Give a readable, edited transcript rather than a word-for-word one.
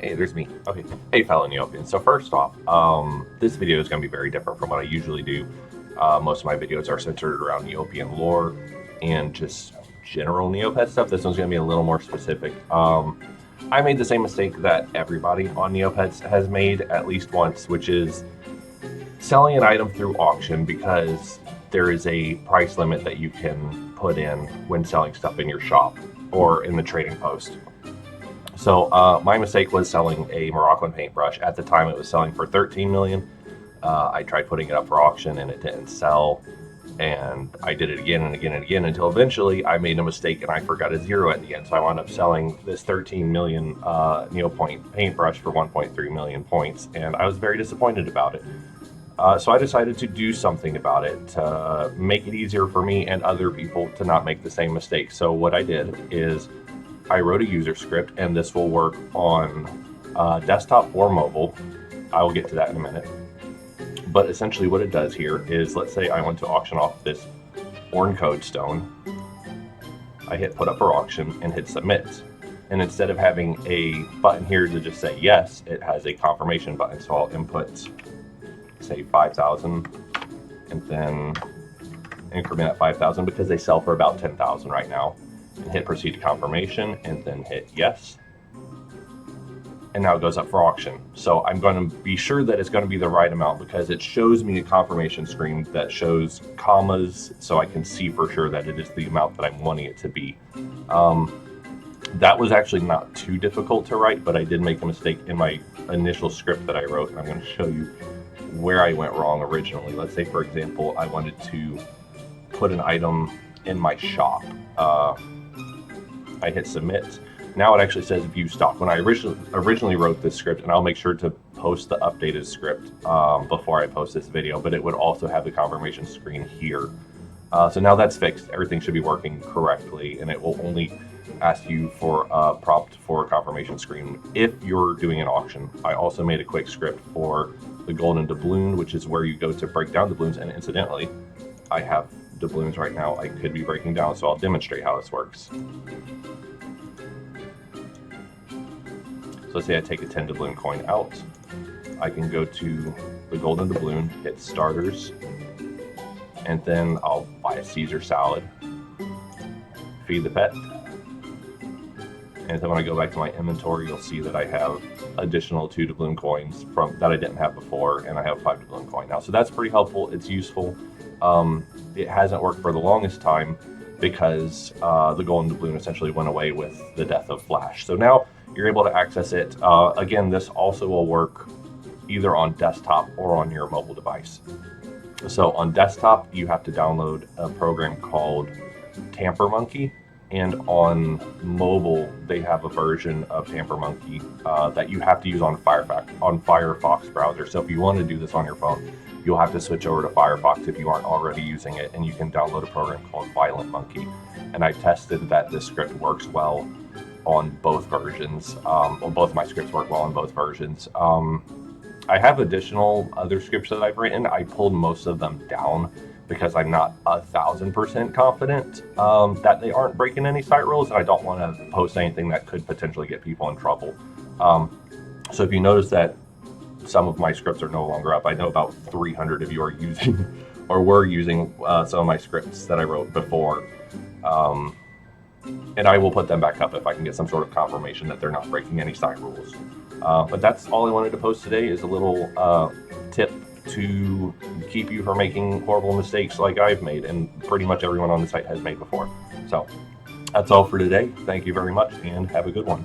Hey, there's me. Okay. Hey, fellow Neopians. So first off, this video is going to be very different from what I usually do. Most of my videos are centered around Neopian lore and just general Neopet stuff. This one's going to be a little more specific. I made the same mistake that everybody on Neopets has made at least once, which is selling an item through auction because there is a price limit that you can put in when selling stuff in your shop or in the trading post. So my mistake was selling a Moroccan paintbrush. At the time it was selling for 13 million. I tried putting it up for auction and it didn't sell. And I did it again and again and again until eventually I made a mistake and I forgot a zero at the end. So I wound up selling this 13 million Neopoint paintbrush for 1.3 million points. And I was very disappointed about it. So I decided to do something about it to make it easier for me and other people to not make the same mistake. So what I did is I wrote a user script, and this will work on desktop or mobile. I will get to that in a minute. But essentially what it does here is, let's say I want to auction off this Orn Code stone. I hit put up for auction and hit submit. And instead of having a button here to just say yes, it has a confirmation button. So I'll input, say 5,000, and then increment at 5,000 because they sell for about 10,000 right now. And hit proceed to confirmation and then hit yes. And now it goes up for auction. So I'm going to be sure that it's going to be the right amount because it shows me a confirmation screen that shows commas so I can see for sure that it is the amount that I'm wanting it to be. That was actually not too difficult to write, but I did make a mistake in my initial script that I wrote, and I'm going to show you where I went wrong originally. Let's say, for example, I wanted to put an item in my shop. I hit submit. Now it actually says view stock. When I originally wrote this script, and I'll make sure to post the updated script before I post this video, but it would also have the confirmation screen here. So now that's fixed. Everything should be working correctly, and it will only ask you for a prompt for a confirmation screen if you're doing an auction. I also made a quick script for the golden doubloon, which is where you go to break down doubloons, and incidentally, I have doubloons right now I could be breaking down, so I'll demonstrate how this works. So let's say I take a 10 doubloon coin out. I can go to the golden doubloon, hit starters, and then I'll buy a Caesar salad, feed the pet, and then when I go back to my inventory, you'll see that I have additional 2 doubloon coins that I didn't have before, and I have 5 doubloon coin now. So that's pretty helpful. It's useful. It hasn't worked for the longest time because the golden doubloon essentially went away with the death of Flash. So now you're able to access it. Again, this also will work either on desktop or on your mobile device. So on desktop, you have to download a program called Tamper Monkey, and on mobile, they have a version of Tamper Monkey that you have to use on Firefox browser. So if you want to do this on your phone, you'll have to switch over to Firefox if you aren't already using it, and you can download a program called Violent Monkey. And I tested that this script works well on both versions. Well, both my scripts work well on both versions. I have additional other scripts that I've written. I pulled most of them down because I'm not 1,000% confident that they aren't breaking any site rules, and I don't want to post anything that could potentially get people in trouble. So if you notice that some of my scripts are no longer up, I know about 300 of you are using or were using some of my scripts that I wrote before. And I will put them back up if I can get some sort of confirmation that they're not breaking any site rules. But that's all I wanted to post today, is a little tip to keep you from making horrible mistakes like I've made and pretty much everyone on the site has made before. So that's all for today. Thank you very much and have a good one.